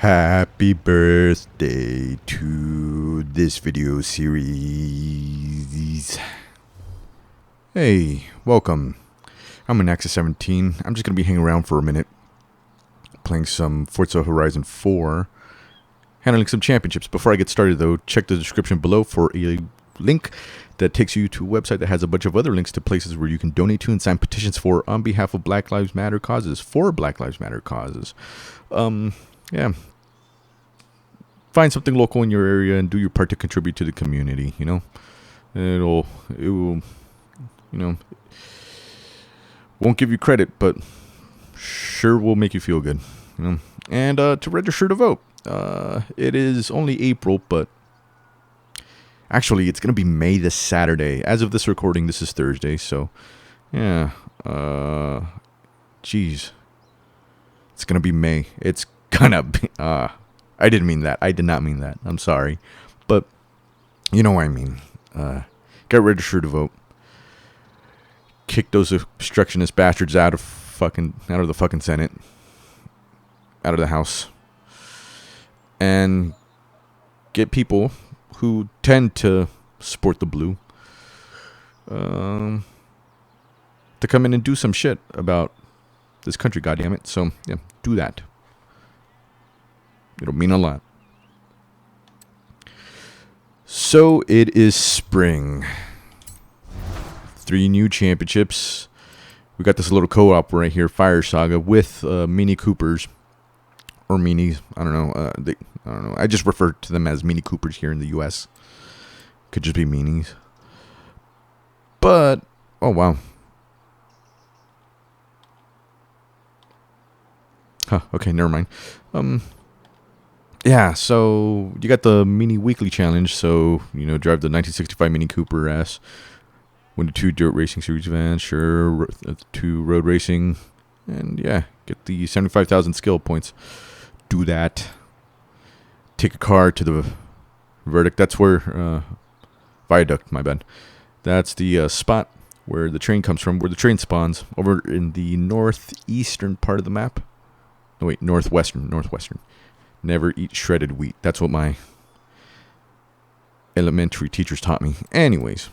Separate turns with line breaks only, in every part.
Happy birthday to this video series. Hey, welcome. I'm in Nexus 17. I'm just going to be hanging around for a minute, playing some Forza Horizon 4, handling some championships. Before I get started though, check the description below for a link that takes you to a website that has a bunch of other links to places where you can donate to and sign petitions for on behalf of Black Lives Matter causes, for Black Lives Matter causes. Yeah. Find something local in your area and do your part to contribute to the community, you know. It will, won't give you credit, but sure will make you feel good, you know. And to register to vote, it is only April, but actually it's going to be May this Saturday. As of this recording, this is Thursday, so yeah. Geez. It's going to be May. It's gonna be, I didn't mean that. I did not mean that. I'm sorry. But you know what I mean. Get registered to vote. Kick those obstructionist bastards out of the fucking Senate. Out of the House. And get people who tend to support the blue to come in and do some shit about this country, goddammit. So yeah, do that. It'll mean a lot. So it is spring. 3 new championships. We got this little co-op right here, Fire Saga, with Mini Coopers or Minis. I don't know. I don't know. I just refer to them as Mini Coopers here in the U.S. Could just be Minis. But oh wow. Huh. Okay. Never mind. Yeah, so you got the Mini Weekly Challenge, so, you know, drive the 1965 Mini Cooper S, win the 2 Dirt Racing Series events, sure, 2 Road Racing, and yeah, get the 75,000 skill points. Do that. Take a car to the Verdict. That's where, Viaduct, my bad. That's the spot where the train comes from, where the train spawns, over in the northeastern part of the map. No, wait, northwestern. Never eat shredded wheat. That's what my elementary teachers taught me. Anyways.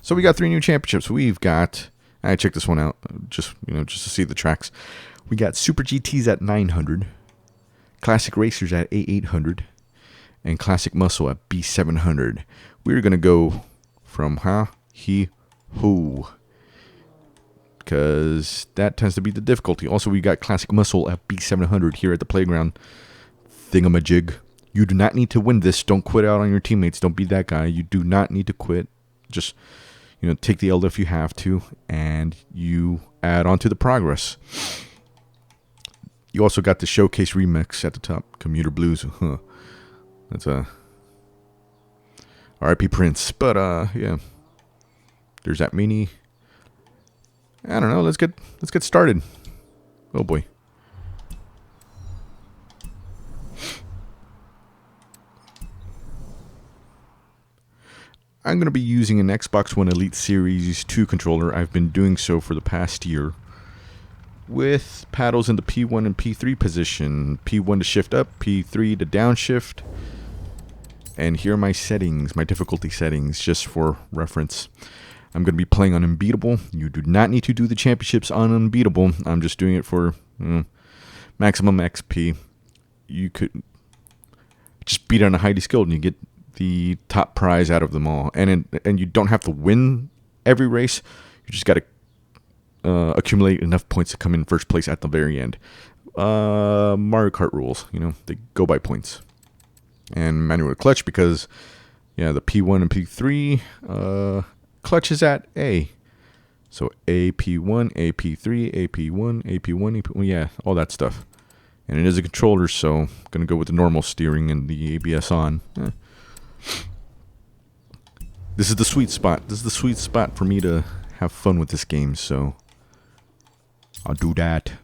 So we got 3 new championships. We've got, I checked this one out just to see the tracks. We got Super GTs at 900, Classic Racers at A800, and Classic Muscle at B700. We're going to go from who, because that tends to be the difficulty. Also, we got Classic Muscle at B700 here at the playground thingamajig. You do not need to win this. Don't quit out on your teammates. Don't be that guy. You do not need to quit. Just, take the L if you have to, and you add on to the progress. You also got the Showcase Remix at the top. Commuter Blues. That's a R.I.P. Prince. But, yeah. There's that Mini. I don't know. Let's get started. Oh, boy. I'm going to be using an Xbox One Elite Series 2 controller. I've been doing so for the past year. With paddles in the P1 and P3 position. P1 to shift up, P3 to downshift. And here are my settings, my difficulty settings, just for reference. I'm going to be playing on Unbeatable. You do not need to do the championships on Unbeatable. I'm just doing it for maximum XP. You could just beat on a highly skilled and you get the top prize out of them all. And you don't have to win every race. You just got to accumulate enough points to come in first place at the very end. Mario Kart rules, they go by points. And manual clutch because, yeah, the P1 and P3 clutch is at A. So AP1, AP3, AP1, AP1, AP1, yeah, all that stuff. And it is a controller, so I'm going to go with the normal steering and the ABS on. This is the sweet spot. This is the sweet spot for me to have fun with this game, so I'll do that.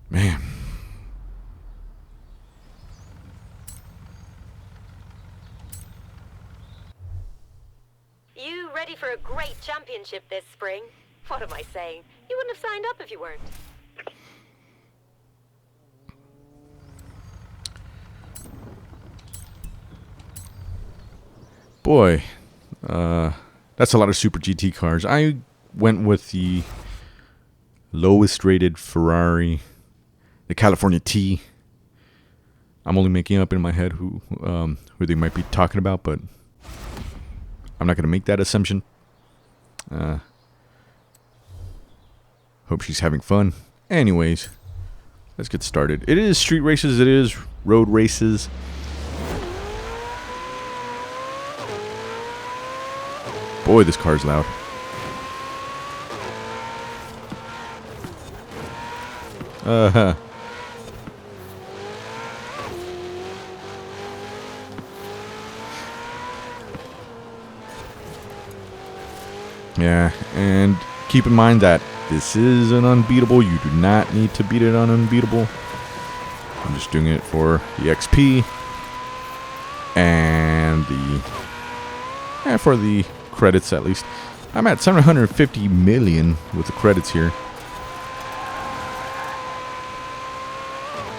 Man.
You ready for a great championship this spring? What am I saying? You wouldn't have signed up if you weren't.
Boy, that's a lot of Super GT cars. I went with the lowest rated Ferrari, the California T. I'm only making up in my head who they might be talking about, but I'm not going to make that assumption. Hope she's having fun. Anyways, let's get started. It is street races. It is road races. Boy, this car's loud. Yeah, and keep in mind that this is an unbeatable. You do not need to beat it on unbeatable. I'm just doing it for the XP and for the credits at least. I'm at 750 million with the credits here.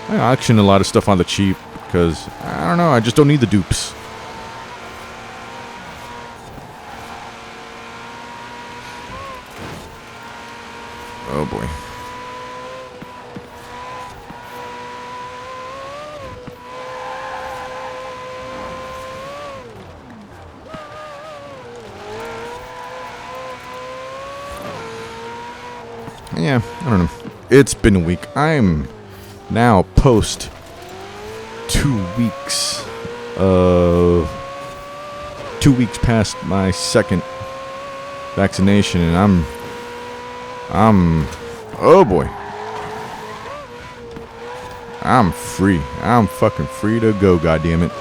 I auction a lot of stuff on the cheap because I don't know. I just don't need the dupes. Oh boy. Yeah, I don't know. It's been a week. I'm now post 2 weeks of 2 weeks past my second vaccination, and oh boy, I'm free. I'm fucking free to go, goddammit.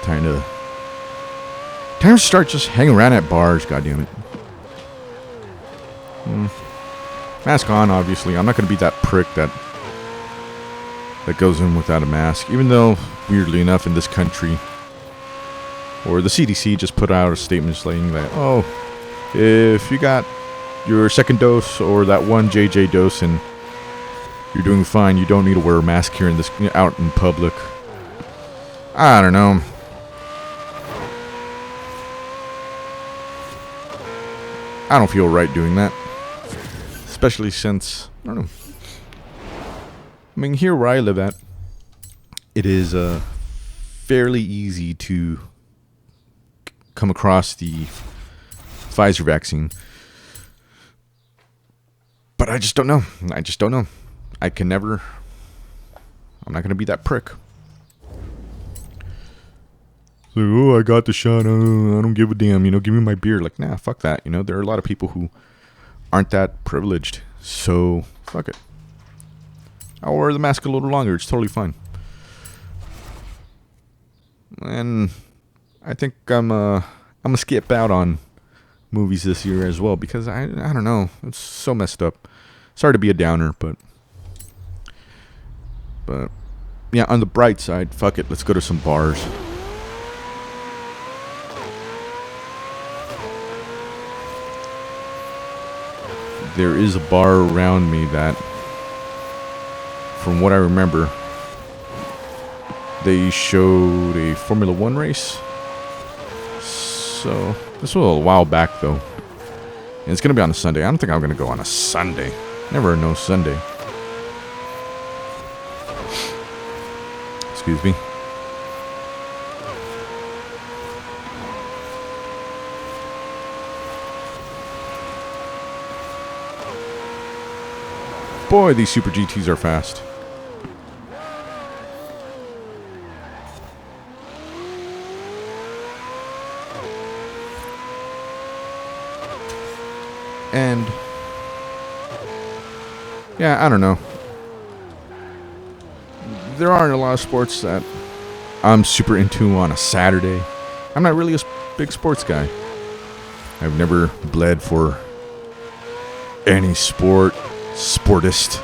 Time to start just hanging around at bars, goddammit. Mask on, obviously. I'm not going to be that prick that goes in without a mask. Even though, weirdly enough, in this country, or the CDC just put out a statement saying that, oh, if you got your second dose or that one JJ dose and you're doing fine, you don't need to wear a mask here in this out in public. I don't know. I don't feel right doing that. Especially since, I don't know. I mean, here where I live at, it is fairly easy to come across the Pfizer vaccine. But I just don't know. I just don't know. I'm not going to be that prick. So, oh, I got the shot. I don't give a damn. Give me my beer. Like, nah, fuck that. There are a lot of people who aren't that privileged, so fuck it. I'll wear the mask a little longer. It's totally fine. And I think I'm gonna skip out on movies this year as well because I don't know. It's so messed up. Sorry to be a downer, but yeah. On the bright side, fuck it. Let's go to some bars. There is a bar around me that, from what I remember, they showed a Formula 1 race. So, this was a while back, though. And it's going to be on a Sunday. I don't think I'm going to go on a Sunday. Never no Sunday. Excuse me. Boy, these Super GTs are fast. And yeah, I don't know. There aren't a lot of sports that I'm super into on a Saturday. I'm not really a big sports guy. I've never bled for any sportist.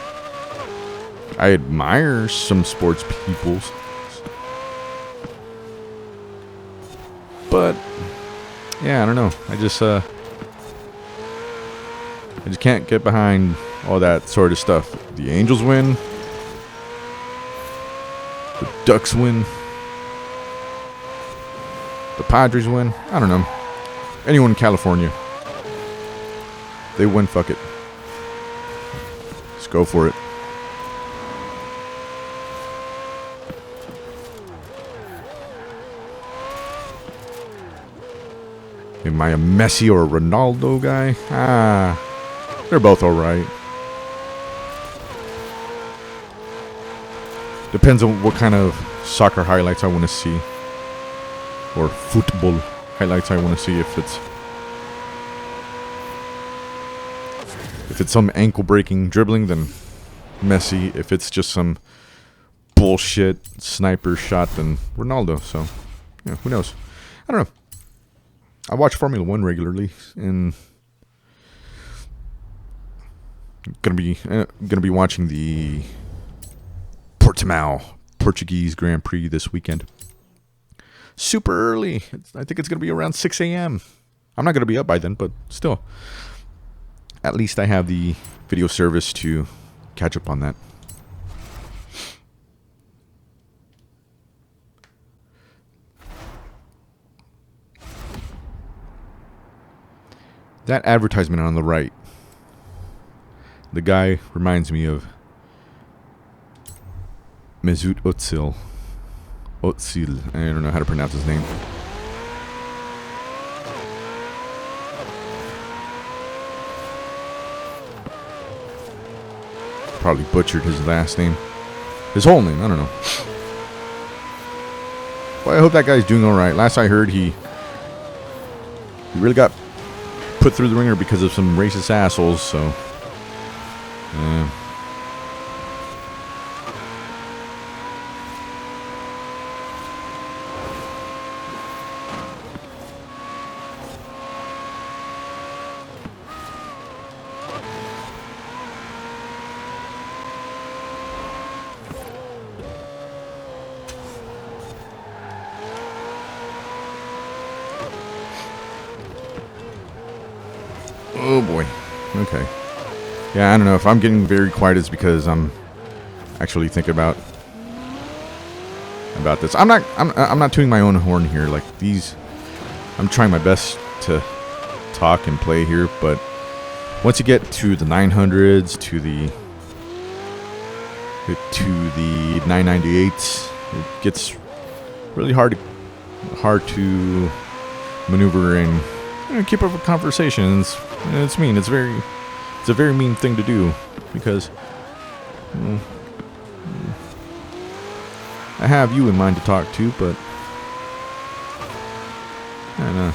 I admire some sports people, but yeah, I don't know. I just can't get behind all that sort of stuff. The Angels win, the Ducks win. The Padres win. I don't know. Anyone in California. They win, fuck it. Let's go for it. Am I a Messi or a Ronaldo guy? They're both alright. Depends on what kind of soccer highlights I want to see. Or football highlights I want to see. If it's some ankle-breaking dribbling, then Messi. If it's just some bullshit sniper shot, then Ronaldo. So, yeah, who knows? I don't know. I watch Formula 1 regularly, and gonna be watching the Portimao Portuguese Grand Prix this weekend. Super early. I think it's gonna be around 6 a.m. I'm not gonna be up by then, but still, at least I have the video service to catch up on that. That advertisement on the right, the guy reminds me of Mesut Özil. I don't know how to pronounce his name. Probably butchered his last name. His whole name, I don't know. Well, I hope that guy's doing alright. Last I heard, he really got put through the ringer because of some racist assholes, so oh boy. Okay. Yeah, I don't know. If I'm getting very quiet, it's because I'm actually thinking about this. I'm not tooting my own horn here. Like these, I'm trying my best to talk and play here, but once you get to the 900s, to the 998s, it gets really hard to maneuver and keep up with conversations. It's mean. It's a very mean thing to do, because I have you in mind to talk to, but I don't know.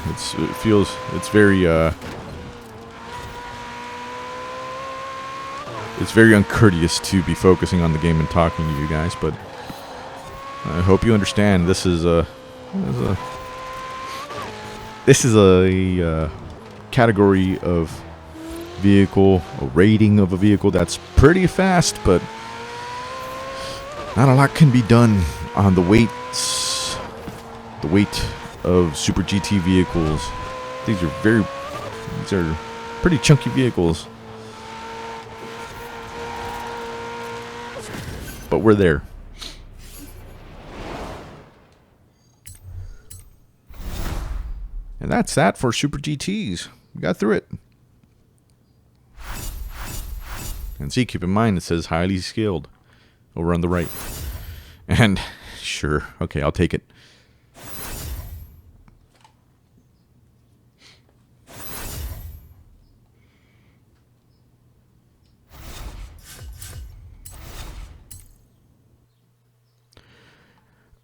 It's very uncourteous to be focusing on the game and talking to you guys, but I hope you understand. This is a category of vehicle, a rating of a vehicle that's pretty fast, but not a lot can be done on the weight of Super GT vehicles. These are pretty chunky vehicles, but we're there. And that's that for Super GTs. We got through it. And see, keep in mind it says highly skilled over on the right. And sure, okay, I'll take it.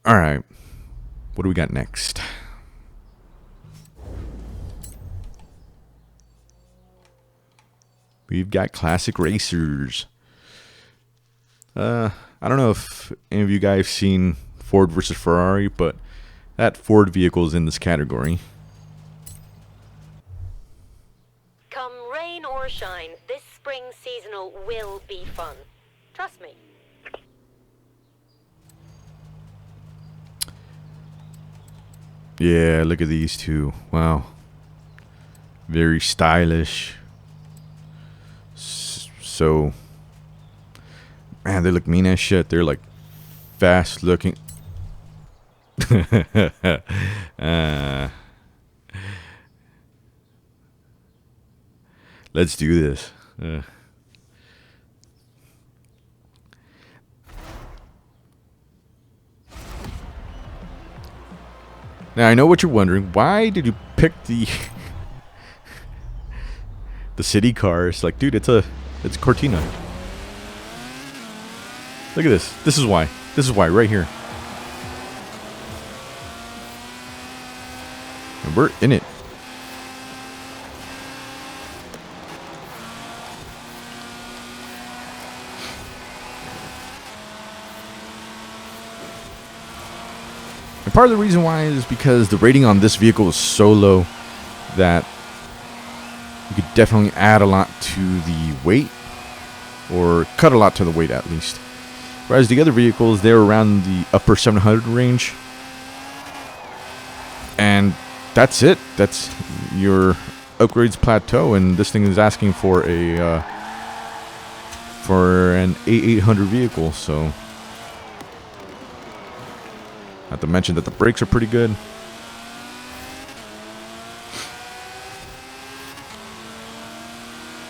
All right, what do we got next? We've got classic racers. I don't know if any of you guys have seen Ford versus Ferrari, but that Ford vehicle is in this category.
Come rain or shine, this spring seasonal will be fun. Trust me.
Yeah, look at these two. Wow. Very stylish. So, man, they look mean as shit. They're like fast looking. uh, let's do this. Now I know what you're wondering. Why did you pick the the city cars? Like, dude, it's a Cortina. Look at this. This is why. This is why right here. And we're in it. And part of the reason why is because the rating on this vehicle is so low that you could definitely add a lot to the weight, or cut a lot to the weight at least. Whereas the other vehicles, they're around the upper 700 range. And that's it. That's your upgrades plateau, and this thing is asking for an A800 vehicle, so not to mention that the brakes are pretty good.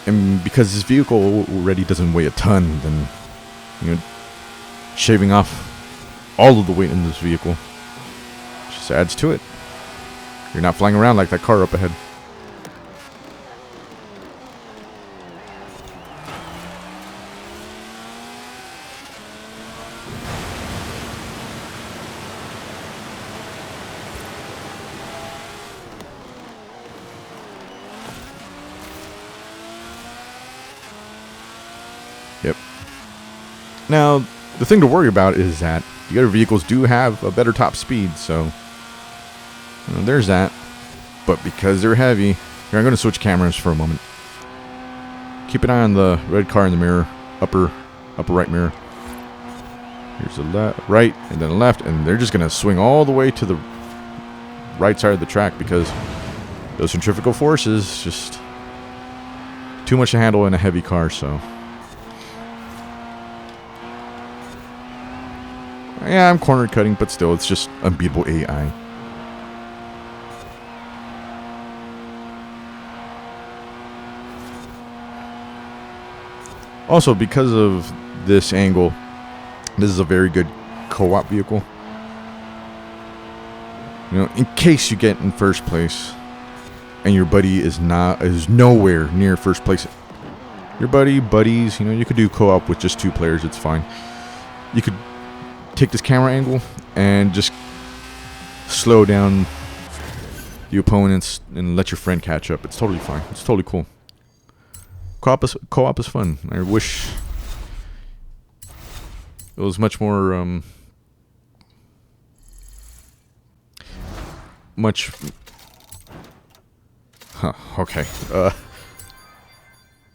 And because this vehicle already doesn't weigh a ton, then, you know, shaving off all of the weight in this vehicle just adds to it. You're not flying around like that car up ahead. Yep. Now, the thing to worry about is that the other vehicles do have a better top speed, so there's that. But because they're heavy, here, I'm going to switch cameras for a moment. Keep an eye on the red car in the mirror, upper right mirror. Here's the right, and then the left, and they're just going to swing all the way to the right side of the track because those centrifugal forces just too much to handle in a heavy car. So yeah, I'm corner cutting, but still, it's just unbeatable AI. Also, because of this angle, this is a very good co-op vehicle. You know, in case you get in first place and your buddy is nowhere near first place. Your buddies, you know, you could do co-op with just 2 players, it's fine. You could take this camera angle and just slow down the opponents and let your friend catch up. It's totally fine. It's totally cool. Co-op is fun. I wish it was much more okay. I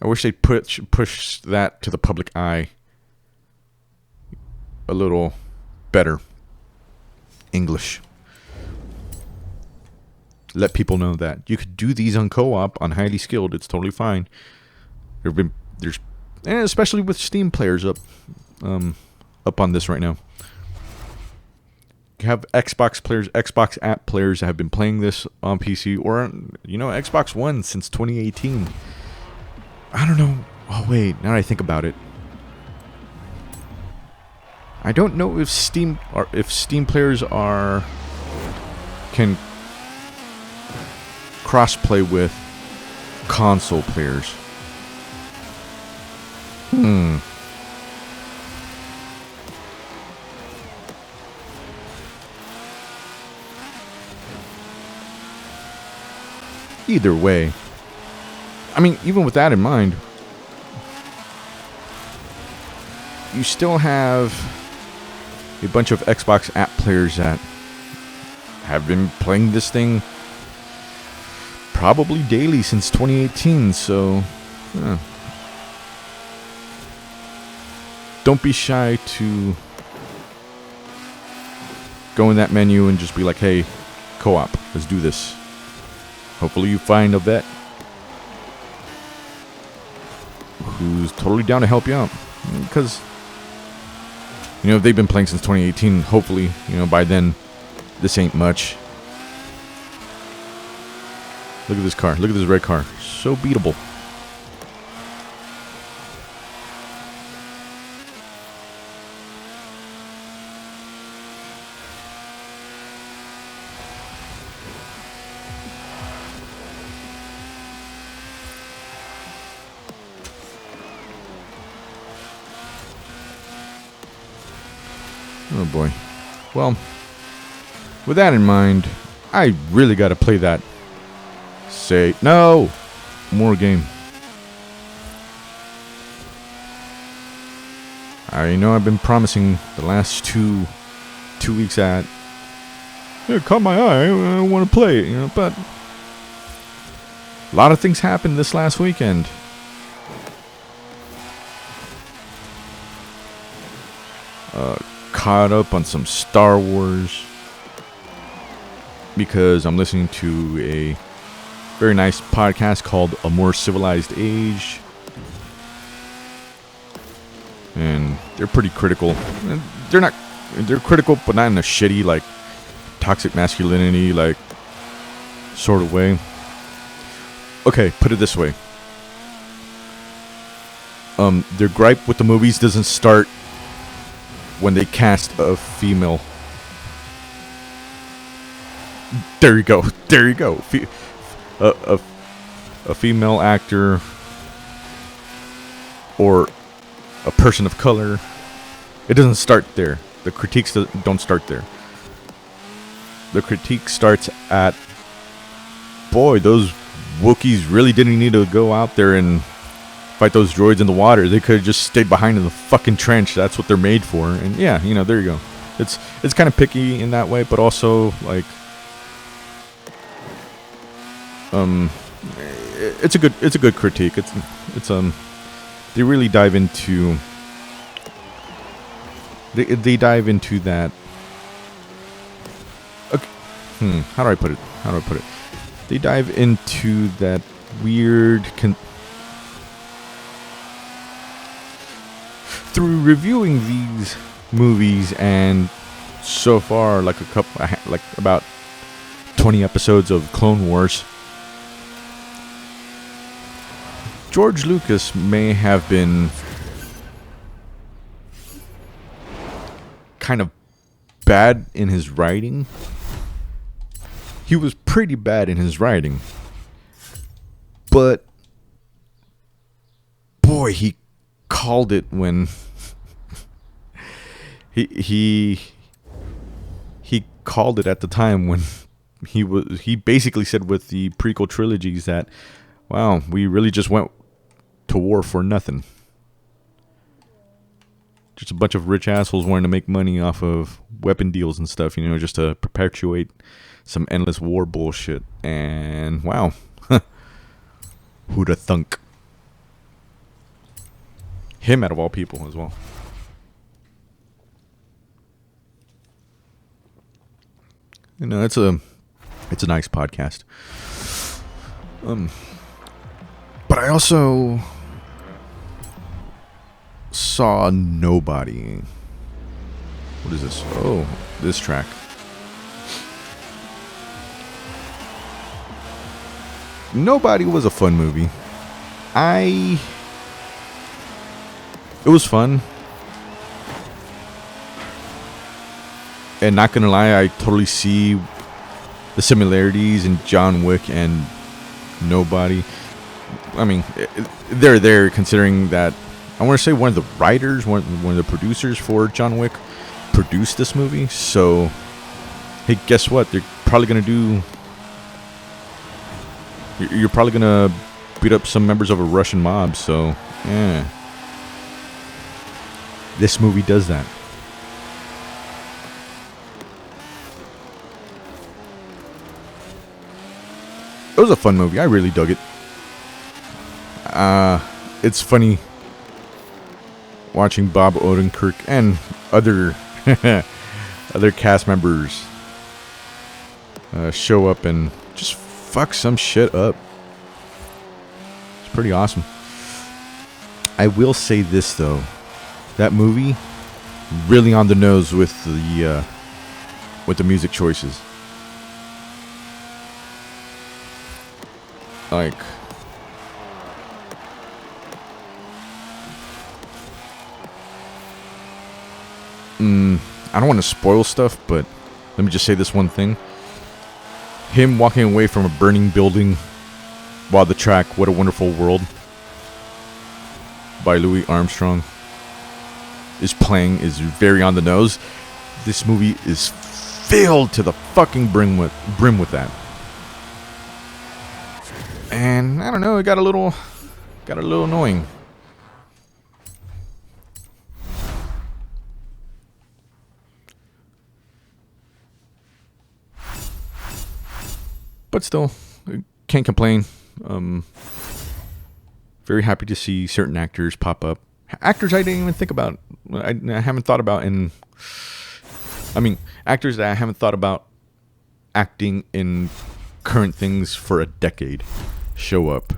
wish they'd push that to the public eye a little better. English. Let people know that you could do these on co-op on highly skilled. It's totally fine. And especially with Steam players up on this right now. You have Xbox players, Xbox app players that have been playing this on PC or, you know, Xbox One since 2018. I don't know. Oh wait, now that I think about it, I don't know if Steam players can cross-play with console players. Either way, I mean, even with that in mind, you still have a bunch of Xbox app players that have been playing this thing probably daily since 2018, so don't be shy to go in that menu and just be like, hey, co-op, let's do this. Hopefully you find a vet who's totally down to help you out, because, you know, if they've been playing since 2018, hopefully, you know, by then this ain't much. Look at this car. Look at this red car. So beatable. Oh boy. Well, with that in mind, I really got to play that. Say no more game. I know I've been promising the last two weeks that it caught my eye. I want to play it, you know, but a lot of things happened this last weekend. Caught up on some Star Wars because I'm listening to a very nice podcast called A More Civilized Age, and they're pretty critical. They're critical, but not in a shitty, like, toxic masculinity, like, sort of way. Okay, put it this way. Their gripe with the movies doesn't start when they cast a female. There you go. There you go. A female actor or a person of color. It doesn't start there. The critiques don't start there. The critique starts at, boy, those Wookiees really didn't need to go out there and fight those droids in the water. They could have just stayed behind in the fucking trench. That's what they're made for. And yeah, you know, there you go. It's kind of picky in that way, but also like it's a good critique. It's they really dive into they dive into that. Okay, how do I put it? They dive into that weird through reviewing these movies, and so far like about 20 episodes of Clone Wars, George Lucas may have been kind of bad in his writing. He was pretty bad in his writing, but boy, he called it when he called it at the time when he basically said with the prequel trilogies that, wow, we really just went to war for nothing. Just a bunch of rich assholes wanting to make money off of weapon deals and stuff, you know, just to perpetuate some endless war bullshit. And wow, who'da thunk? Him out of all people as well. You know, it's a nice podcast. But I also saw Nobody. What is this? Oh, this track. Nobody was a fun movie. It was fun. And not gonna lie, I totally see the similarities in John Wick and Nobody. I mean, they're there considering that I want to say one of the writers, one of the producers for John Wick produced this movie. So, hey, guess what? They're probably gonna do. You're probably gonna beat up some members of a Russian mob. So, yeah, this movie does that. It was a fun movie. I really dug it. It's funny watching Bob Odenkirk and other other cast members show up and just fuck some shit up. It's pretty awesome. I will say this though, that movie really on the nose with with the music choices. Like, I don't want to spoil stuff, but let me just say this one thing. Him walking away from a burning building while the track What a Wonderful World by Louis Armstrong is playing is very on the nose. This movie is filled to the fucking brim with that. And I don't know, it got a little annoying. But still, can't complain. Very happy to see certain actors pop up. Actors I didn't even think about. I haven't thought about actors that I haven't thought about acting in current things for a decade show up.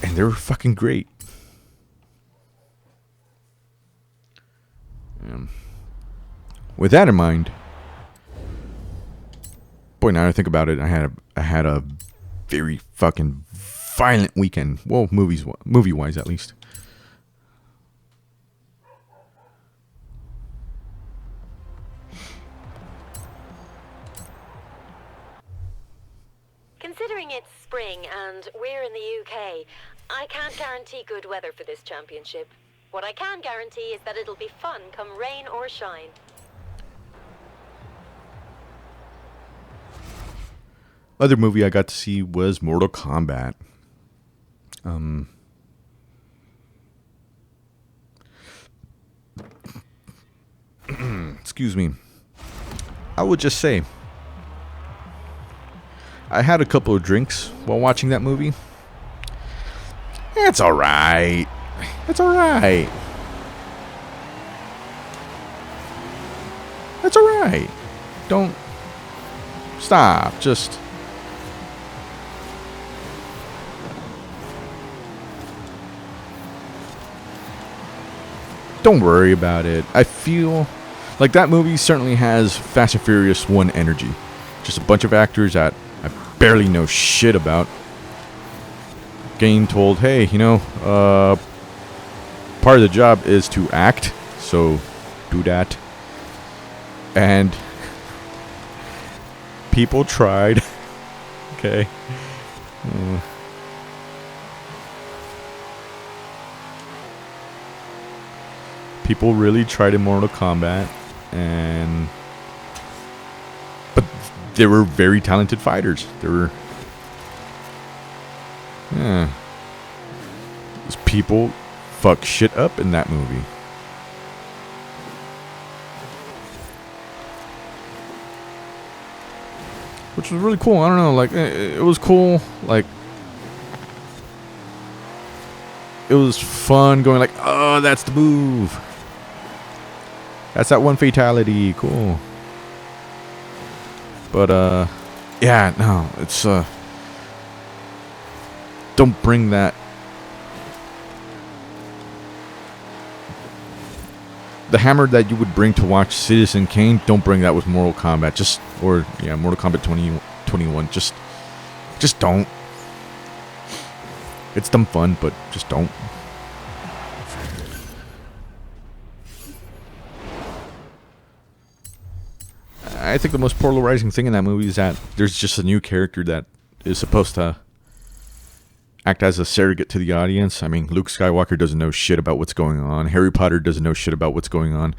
And they were fucking great. With that in mind, boy, now I think about it, I had a very fucking violent weekend. Well, movie-wise at least.
Considering it's spring and we're in the UK, I can't guarantee good weather for this championship. What I can guarantee is that it'll be fun come rain or shine.
Other movie I got to see was Mortal Kombat. Excuse me. I would just say, I had a couple of drinks while watching that movie. It's alright. It's alright. It's alright. Don't stop. Just don't worry about it. I feel like that movie certainly has Fast and Furious 1 energy. Just a bunch of actors that I barely know shit about getting told, hey, part of the job is to act, so do that. And people tried. Okay. People really tried in Mortal Kombat, but they were very talented fighters. They were, those people fuck shit up in that movie. Which was really cool. I don't know, like, it was cool. Like, it was fun going like, oh, that's the move. That's that one fatality. Cool. But, yeah, no, it's, don't bring that. The hammer that you would bring to watch Citizen Kane, don't bring that with Mortal Kombat. Mortal Kombat 2021. Just don't. It's dumb fun, but just don't. I think the most polarizing thing in that movie is that there's just a new character that is supposed to act as a surrogate to the audience. I mean, Luke Skywalker doesn't know shit about what's going on. Harry Potter doesn't know shit about what's going on.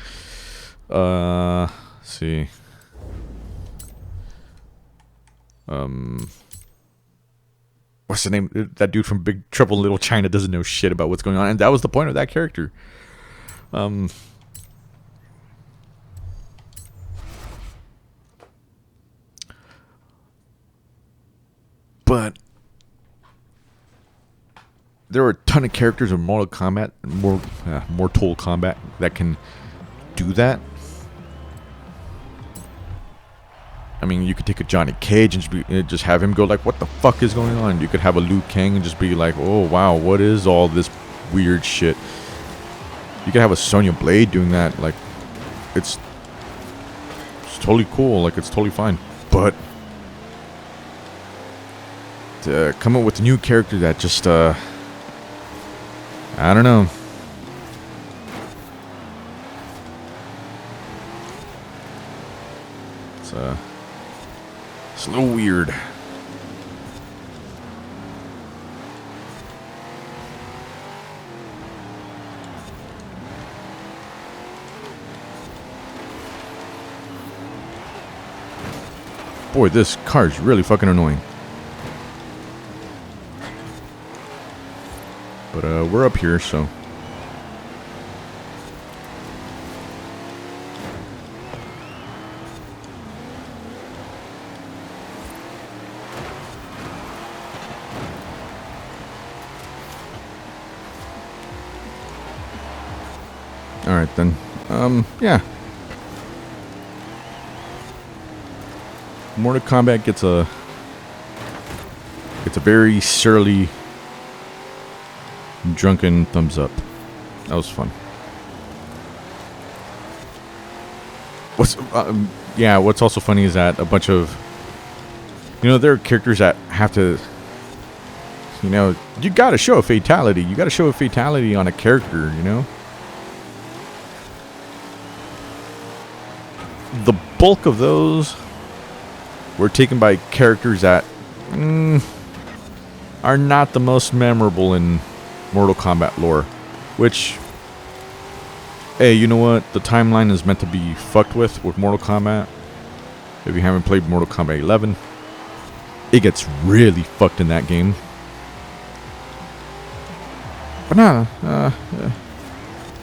Let's see. What's the name? That dude from Big Trouble in Little China doesn't know shit about what's going on. And that was the point of that character. But there are a ton of characters in Mortal Kombat that can do that. I mean, you could take a Johnny Cage and just have him go like, what the fuck is going on? You could have a Liu Kang and just be like, oh wow, what is all this weird shit? You could have a Sonya Blade doing that. Like, it's totally cool. Like, it's totally fine. But to come up with a new character that just, I don't know. It's a little weird. Boy, this car's really fucking annoying. But we're up here, so. Alright then. Yeah. Mortal Kombat gets a very surly drunken thumbs up. That was fun. What's also funny is that a bunch of, there are characters that have to, you gotta show a fatality. You gotta show a fatality on a character, The bulk of those were taken by characters that are not the most memorable in Mortal Kombat lore. Which, hey, you know what? The timeline is meant to be fucked with Mortal Kombat. If you haven't played Mortal Kombat 11, it gets really fucked in that game. But nah,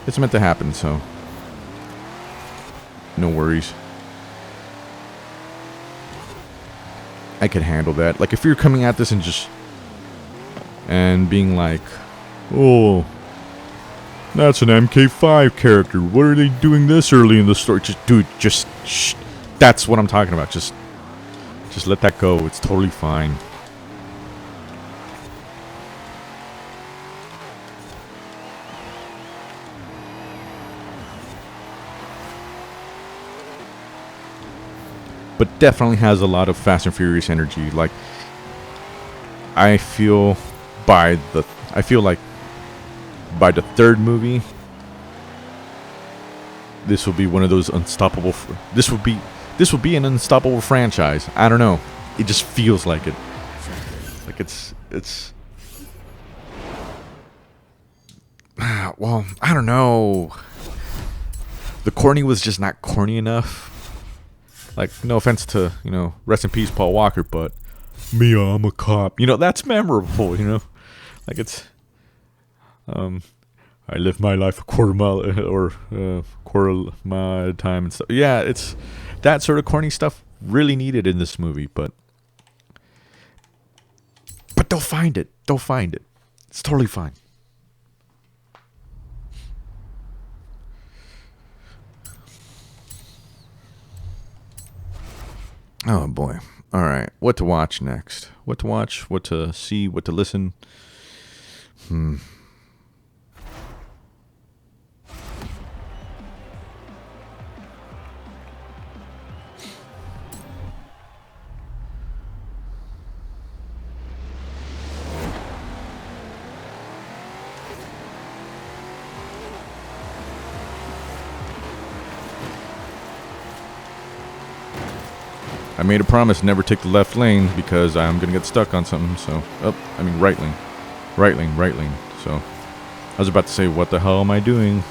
it's meant to happen, so no worries. I could handle that. Like, if you're coming at this and being like, oh, that's an MK5 character. What are they doing this early in the story? That's what I'm talking about. Just let that go. It's totally fine. But definitely has a lot of Fast and Furious energy. Like, I feel like by the third movie, this will be one of those unstoppable. This will be an unstoppable franchise. I don't know. It just feels like it. Like it's. Well, I don't know. The corny was just not corny enough. Like, no offense to, rest in peace, Paul Walker, but Mia, I'm a cop. That's memorable, Like, it's, I live my life a quarter mile at a time and stuff. Yeah, it's that sort of corny stuff really needed in this movie, but they'll find it. They'll find it. It's totally fine. Oh boy. All right. What to watch next? What to watch, what to see, what to listen. I made a promise never take the left lane because I'm going to get stuck on something. So, right lane. Right lane. So, I was about to say, what the hell am I doing?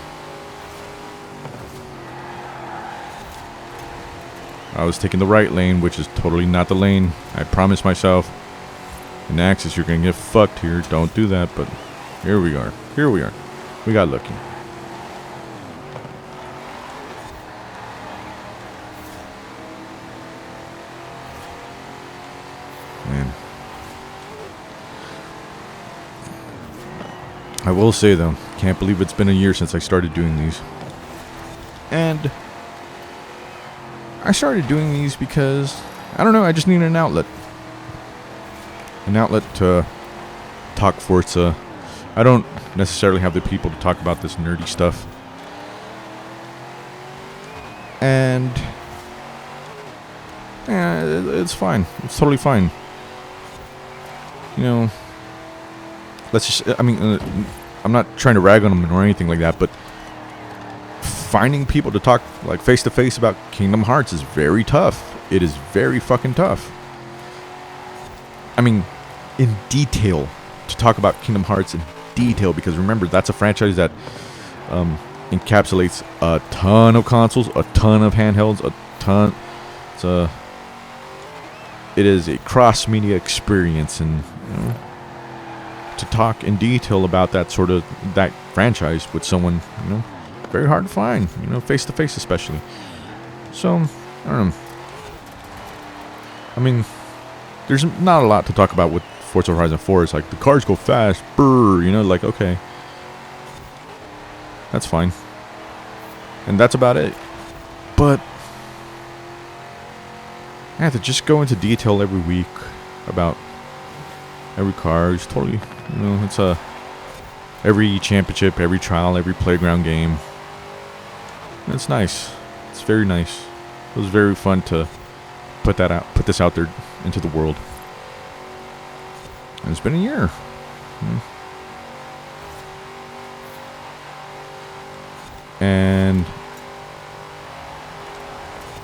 I was taking the right lane, which is totally not the lane. I promised myself. In Axis, you're going to get fucked here. Don't do that, but here we are. We got lucky. I will say, though, can't believe it's been a year since I started doing these. And I started doing these because, I don't know, I just needed an outlet. An outlet to talk Forza. I don't necessarily have the people to talk about this nerdy stuff. And yeah, it's fine. It's totally fine. You know, let's just, I mean, I'm not trying to rag on them or anything like that, but finding people to talk like face to face about Kingdom Hearts is very tough. It is very fucking tough. I mean, in detail, to talk about Kingdom Hearts in detail, because remember, that's a franchise that encapsulates a ton of consoles, a ton of handhelds, a ton. It is a cross-media experience, and you know, to talk in detail about that franchise with someone, you know, very hard to find, you know, face to face especially. So I don't know. I mean, there's not a lot to talk about with Forza Horizon 4. It's like the cars go fast, brr, you know, like okay, that's fine, and that's about it. But I have to just go into detail every week about every car. It's totally, you know, it's every championship, every trial, every playground game. It's nice. It's very nice. It was very fun to put this out there into the world. And it's been a year. And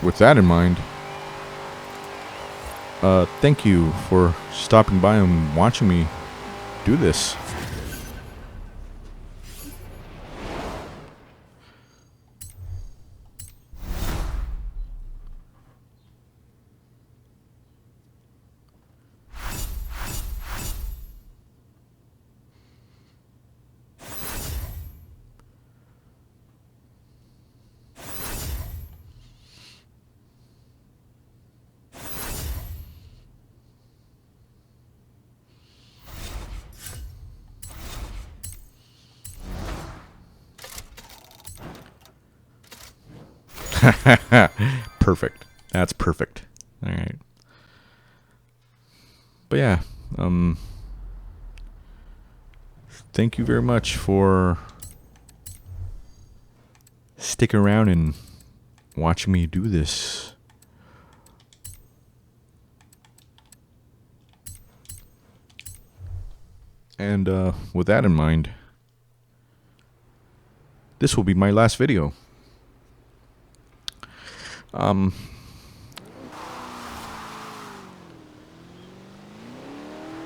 with that in mind, thank you for stopping by and watching me do this. Perfect. That's perfect. All right. But yeah, thank you very much for sticking around and watching me do this. And with that in mind, this will be my last video.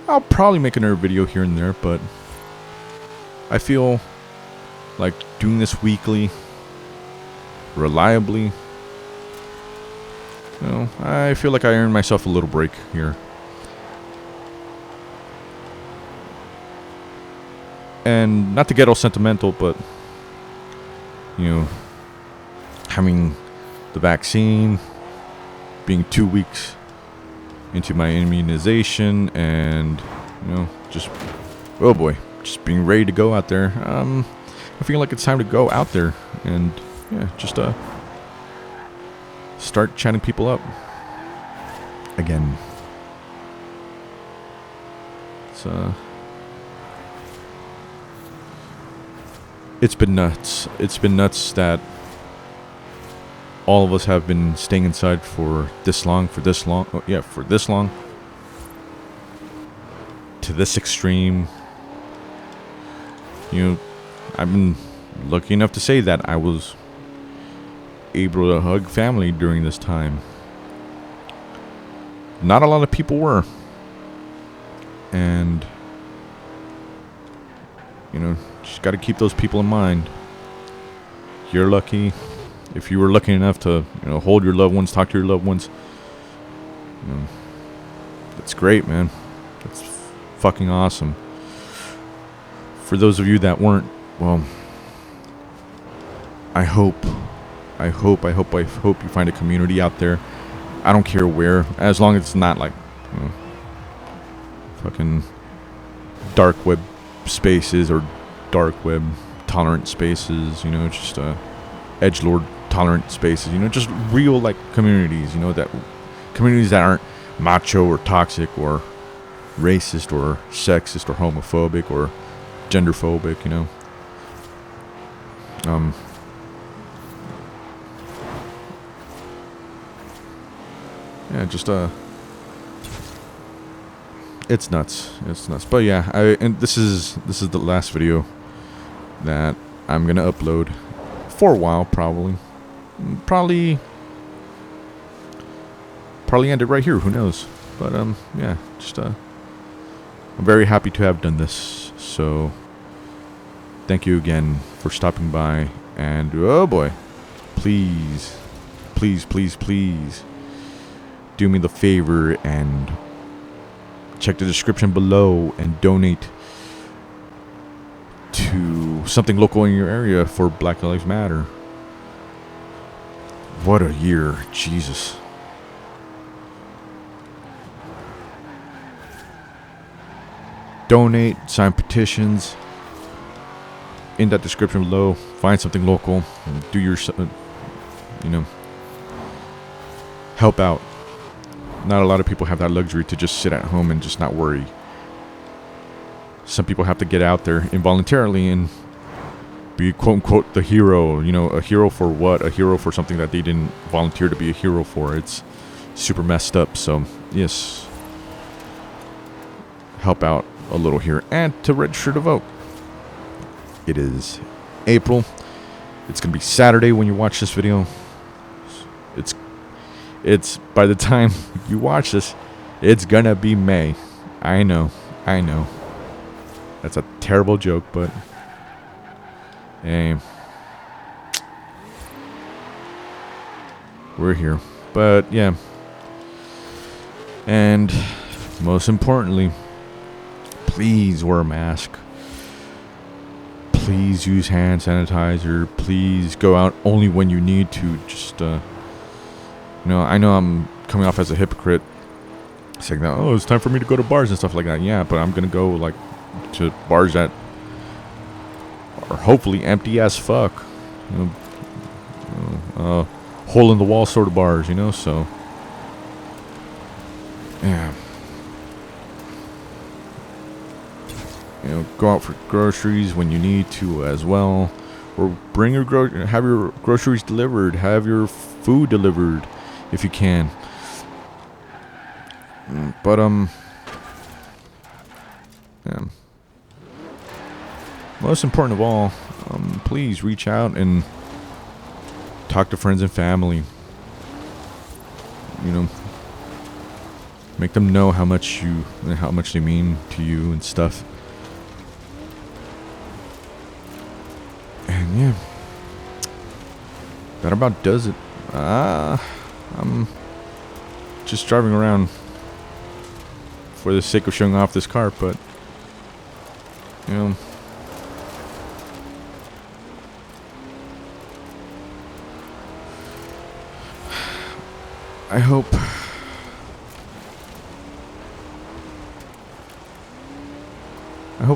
I'll probably make another video here and there, but I feel like doing this weekly, reliably, you know, I feel like I earned myself a little break here. And not to get all sentimental, but, you know, having the vaccine, being 2 weeks into my immunization, and, you know, just, oh boy, just being ready to go out there. I feel like it's time to go out there and, yeah, just start chatting people up again. It's been nuts. It's been nuts that all of us have been staying inside for this long, for this long, to this extreme. You know, I've been lucky enough to say that I was able to hug family during this time. Not a lot of people were. And, you know, just got to keep those people in mind. You're lucky. If you were lucky enough to, you know, hold your loved ones, talk to your loved ones, you know, that's great, man. That's fucking awesome. For those of you that weren't, well, I hope you find a community out there. I don't care where, as long as it's not like, you know, fucking dark web spaces or dark web tolerant spaces, you know, just edgelord tolerant spaces, you know, just real like communities, you know, that communities that aren't macho or toxic or racist or sexist or homophobic or genderphobic, you know. yeah, just it's nuts. It's nuts. But yeah, and this is the last video that I'm gonna upload for a while, probably. Probably end it right here. Who knows? But yeah, just I'm very happy to have done this. So thank you again for stopping by. And oh boy, please, please, please, please, do me the favor and check the description below and donate to something local in your area for Black Lives Matter. What a year, Jesus. Donate, sign petitions in that description below. Find something local and do your, you know, help out. Not a lot of people have that luxury to just sit at home and just not worry. Some people have to get out there involuntarily and be quote unquote the hero. You know, a hero for what? A hero for something that they didn't volunteer to be a hero for. It's super messed up. So yes, help out a little here and to register to vote. It is April. It's gonna be Saturday when you watch this video. It's by the time you watch this, it's gonna be May. I know. That's a terrible joke, but hey, we're here. But yeah, and most importantly, please wear a mask. Please use hand sanitizer. Please go out only when you need to. Just you know, I know I'm coming off as a hypocrite, saying that, oh, it's time for me to go to bars and stuff like that. Yeah, but I'm gonna go like to bars that are hopefully empty as fuck. You know, hole in the wall sort of bars. You know, so yeah. You know, go out for groceries when you need to as well, or bring your have your groceries delivered, have your food delivered if you can. But yeah. Most important of all, please reach out and talk to friends and family. You know, make them know how much they mean to you and stuff. And yeah, that about does it. I'm just driving around for the sake of showing off this car, but you know, I hope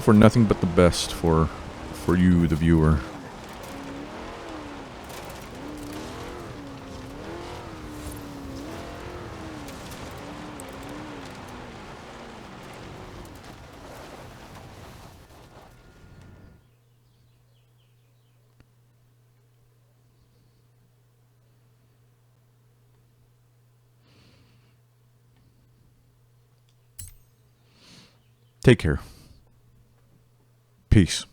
for nothing but the best for you, the viewer. Take care. Peace.